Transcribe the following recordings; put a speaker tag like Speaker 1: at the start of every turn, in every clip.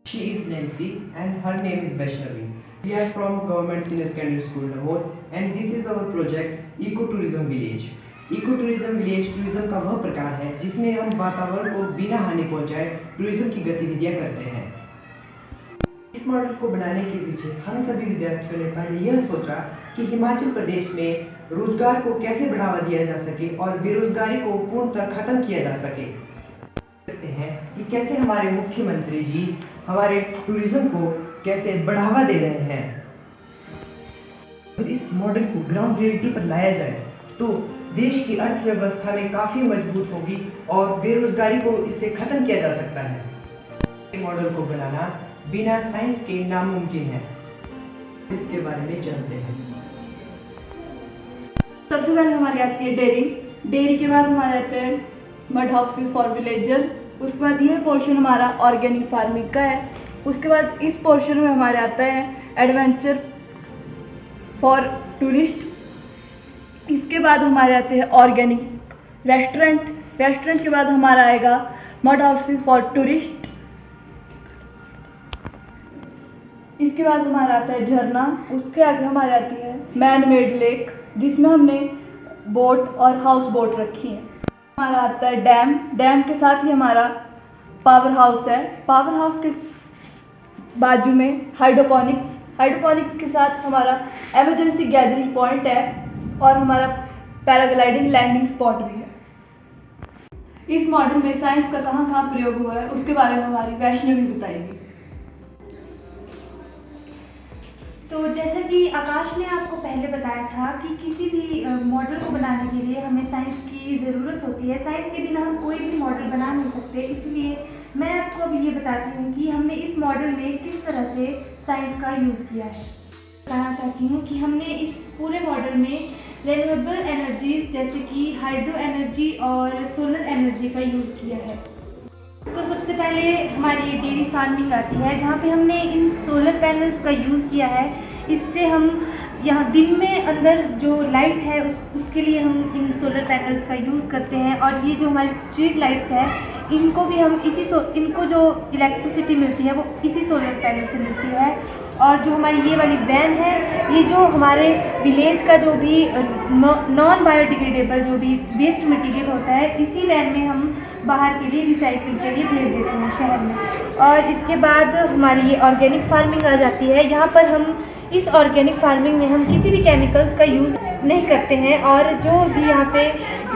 Speaker 1: She is Nancy and her name is Vaishnavi. We are from Government Senior Secondary School Damod and this is our project Ecotourism Village. Ecotourism Village tourism का वह प्रकार है जिसमें हम वातावरण को बिना हानि पहुंचाए टूरिज्म की गतिविधियां करते हैं। इस मॉडल को बनाने के पीछे हम सभी विद्यार्थियों ने पहले यह सोचा कि हिमाचल प्रदेश में रोजगार को कैसे बढ़ावा दिया जा सके और बेरोजगारी को पूर्णतः खत्म किया जा सके। हैं कि कैसे हमारे मुख्यमंत्री जी हमारे टूरिज्म को कैसे बढ़ावा दे रहे हैं। और इस मॉडल को ग्राउंड रियलिटी पर लाया जाए तो देश की अर्थव्यवस्था में काफी मजबूत होगी और बेरोजगारी को इससे खत्म किया जा सकता है। मॉडल को बनाना बिना साइंस के नामुमकिन है। इसके बारे में जानते हैं।
Speaker 2: सबसे पहले हमारी आती है डेयरी के बाद हमारे आते हैं मड हाउसेस फॉर विलेजर। उसके बाद यह पोर्शन हमारा ऑर्गेनिक फार्मिंग का है। उसके बाद इस पोर्शन में हमारे आता है एडवेंचर फॉर टूरिस्ट। इसके बाद हमारे आते हैं ऑर्गेनिक रेस्टोरेंट के बाद हमारा आएगा मड हाउसेस फॉर टूरिस्ट। इसके बाद हमारा आता है झरना। उसके आगे हमारे आती है मैन मेड लेक जिसमें हमने बोट और हाउस बोट रखी है। हमारा आता है डैम के साथ ही हमारा पावर हाउस है। पावर हाउस के बाजू में हाइड्रोपोनिक्स के साथ हमारा इमरजेंसी गैदरिंग पॉइंट है और हमारा पैराग्लाइडिंग लैंडिंग स्पॉट भी है। इस मॉडल में साइंस का कहाँ प्रयोग हुआ है उसके बारे में हमारी वैष्णवी बताएगी।
Speaker 3: तो जैसा कि आकाश ने आपको पहले बताया था कि किसी भी मॉडल को बनाने के लिए हमें साइंस की ज़रूरत होती है। साइंस के बिना हम कोई भी मॉडल बना नहीं सकते। इसलिए मैं आपको अभी ये बताती हूँ कि हमने इस मॉडल में किस तरह से साइंस का यूज़ किया है। कहना चाहती हूँ कि हमने इस पूरे मॉडल में रिन्यूएबल एनर्जीज जैसे कि हाइड्रो एनर्जी और सोलर एनर्जी का यूज़ किया है। तो सबसे पहले हमारी डेयरी फार्मिंग आती है जहाँ पे हमने इन सोलर पैनल्स का यूज़ किया है। इससे हम यहाँ दिन में अंदर जो लाइट है उसके लिए हम इन सोलर पैनल्स का यूज़ करते हैं। और ये जो हमारी स्ट्रीट लाइट्स है इनको भी हम इनको जो इलेक्ट्रिसिटी मिलती है वो इसी सोलर पैनल से मिलती है। और जो हमारी ये वाली वैन है ये जो हमारे विलेज का जो भी नॉन बायोडिग्रेडेबल जो भी वेस्ट मटेरियल होता है इसी वैन में हम बाहर के लिए रिसाइकिल के लिए भेज देते हैं शहर में। और इसके बाद हमारी ये ऑर्गेनिक फार्मिंग आ जाती है। यहाँ पर हम इस ऑर्गेनिक फार्मिंग में हम किसी भी केमिकल्स का यूज़ नहीं करते हैं और जो भी यहाँ पे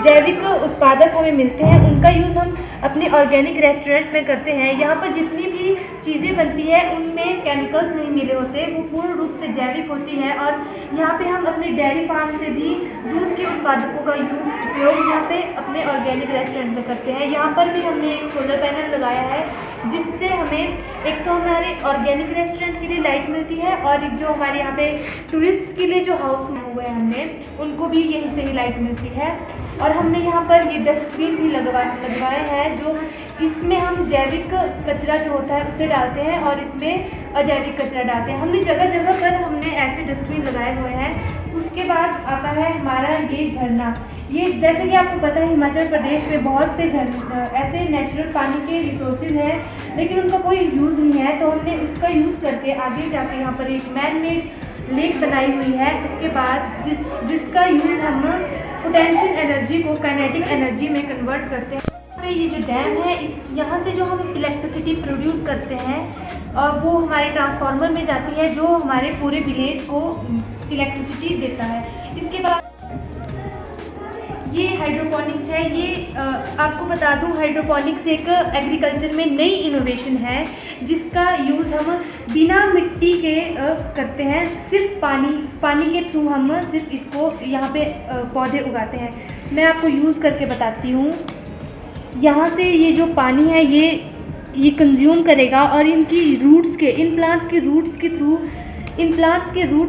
Speaker 3: जैविक उत्पादक हमें मिलते हैं उनका यूज़ हम अपने ऑर्गेनिक रेस्टोरेंट में करते हैं। यहाँ पर जितनी भी चीज़ें बनती है उनमें केमिकल्स नहीं मिले होते, वो पूर्ण रूप से जैविक होती है। और यहाँ पे हम अपने डेयरी फार्म से भी दूध के उत्पादकों का उपयोग यहाँ पे अपने ऑर्गेनिक रेस्टोरेंट में करते हैं। यहाँ पर भी हमने एक सोलर पैनल लगाया है जिससे हमें एक तो हमारे ऑर्गेनिक रेस्टोरेंट के लिए लाइट मिलती है और एक जो हमारे यहाँ पे टूरिस्ट के लिए जो हाउस में हुए हैं हमने उनको भी यहीं से ही लाइट मिलती है। और हमने यहाँ पर ये डस्टबिन भी लगवाए हैं जो इसमें हम जैविक कचरा जो होता है उसे डालते हैं और इसमें अजैविक कचरा डालते हैं। हमने जगह जगह पर हमने ऐसे डस्टबिन लगाए हुए हैं। उसके बाद आता है हमारा ये झरना। ये जैसे कि आपको पता है हिमाचल प्रदेश में बहुत से ऐसे नेचुरल पानी के रिसोर्सेज हैं लेकिन उनका कोई यूज़ नहीं है। तो हमने उसका यूज़ करके आगे जाके यहाँ पर एक मैन मेड लेक बनाई हुई है। उसके बाद जिसका यूज़ हम पोटेंशियल एनर्जी को काइनेटिक एनर्जी में कन्वर्ट करते हैं। ये जो डैम है यहाँ से जो हम इलेक्ट्रिसिटी प्रोड्यूस करते हैं और वो हमारे ट्रांसफार्मर में जाती है जो हमारे पूरे विलेज को इलेक्ट्रिसिटी देता है। इसके बाद ये हाइड्रोपोनिक्स है। ये आपको बता दूं हाइड्रोपोनिक्स एक एग्रीकल्चर में नई इनोवेशन है जिसका यूज़ हम बिना मिट्टी के करते हैं। सिर्फ पानी के थ्रू हम सिर्फ इसको यहाँ पे पौधे उगाते हैं। मैं आपको यूज़ करके बताती हूँ। यहाँ से ये जो पानी है ये कंज्यूम करेगा और इन प्लांट्स के रूट्स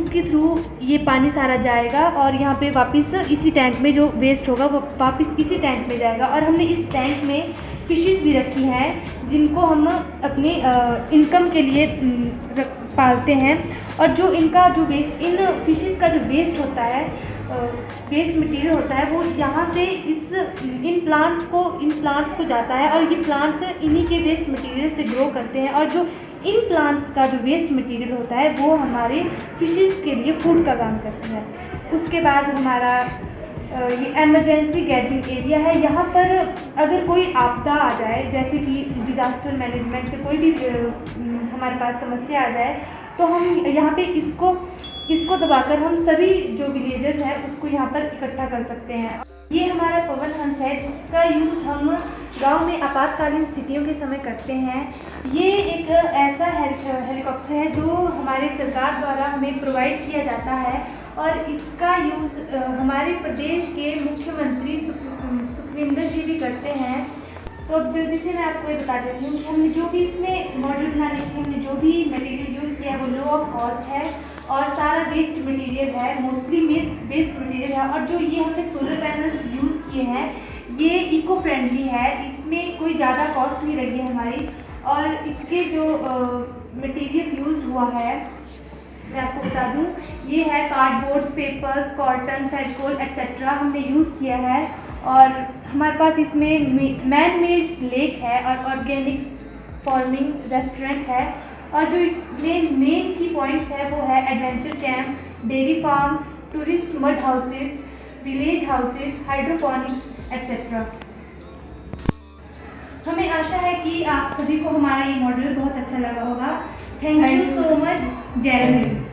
Speaker 3: के थ्रू ये पानी सारा जाएगा और यहाँ पे वापस इसी टैंक में जो वेस्ट होगा वो वापस इसी टैंक में जाएगा। और हमने इस टैंक में फिशेस भी रखी हैं जिनको हम अपने इनकम के लिए पालते हैं। और जो इनका जो वेस्ट इन फिशेस का जो वेस्ट होता है वेस्ट मटेरियल होता है वो यहाँ से इन प्लांट्स को जाता है और ये प्लांट्स इन्हीं के वेस्ट मटेरियल से ग्रो करते हैं। और जो इन प्लांट्स का जो वेस्ट मटेरियल होता है वो हमारे फिशेस के लिए फूड का काम करता है। उसके बाद हमारा ये एमरजेंसी गैदरिंग एरिया है। यहाँ पर अगर कोई आपदा आ जाए, जैसे कि डिज़ास्टर मैनेजमेंट से कोई भी हमारे पास समस्या आ जाए, तो हम यहाँ पे इसको दबाकर हम सभी जो विलेजर्स हैं उसको यहाँ पर इकट्ठा कर सकते हैं। ये हमारा पवन हंस है जिसका यूज़ हम गांव में आपातकालीन स्थितियों के समय करते हैं। ये एक ऐसा हेलीकॉप्टर है जो हमारे सरकार द्वारा हमें प्रोवाइड किया जाता है और इसका यूज़ हमारे प्रदेश के मुख्यमंत्री सुखविंदर जी भी करते हैं। तो अब जल्दी से मैं आपको ये बता देती हूँ कि हमने जो भी इसमें मॉडल बनाने के हमने जो भी मटेरियल यूज़ किया है वो लो ऑफ कॉस्ट है और सारा वेस्ट मटेरियल है, मोस्टली वेस्ट मटेरियल है। और जो ये हमने सोलर पैनल्स यूज़ किए हैं ये इको फ्रेंडली है, इसमें कोई ज़्यादा कॉस्ट नहीं लगी हमारी। और इसके जो मटेरियल यूज़ हुआ है मैं आपको बता दूं, ये है cardboards, papers, cotton, Fevicol etcetera हमने यूज़ किया है। और हमारे पास इसमें मैन मेड लेक है और ऑर्गेनिक फार्मिंग रेस्टोरेंट है। और जो इसमें मेन की पॉइंट्स है वो है adventure camp, dairy farm, tourist mud houses, village houses, hydroponics etcetera. हमें आशा है कि आप सभी को हमारा ये मॉडल बहुत अच्छा लगा होगा। Thank you so much. जय हिंद।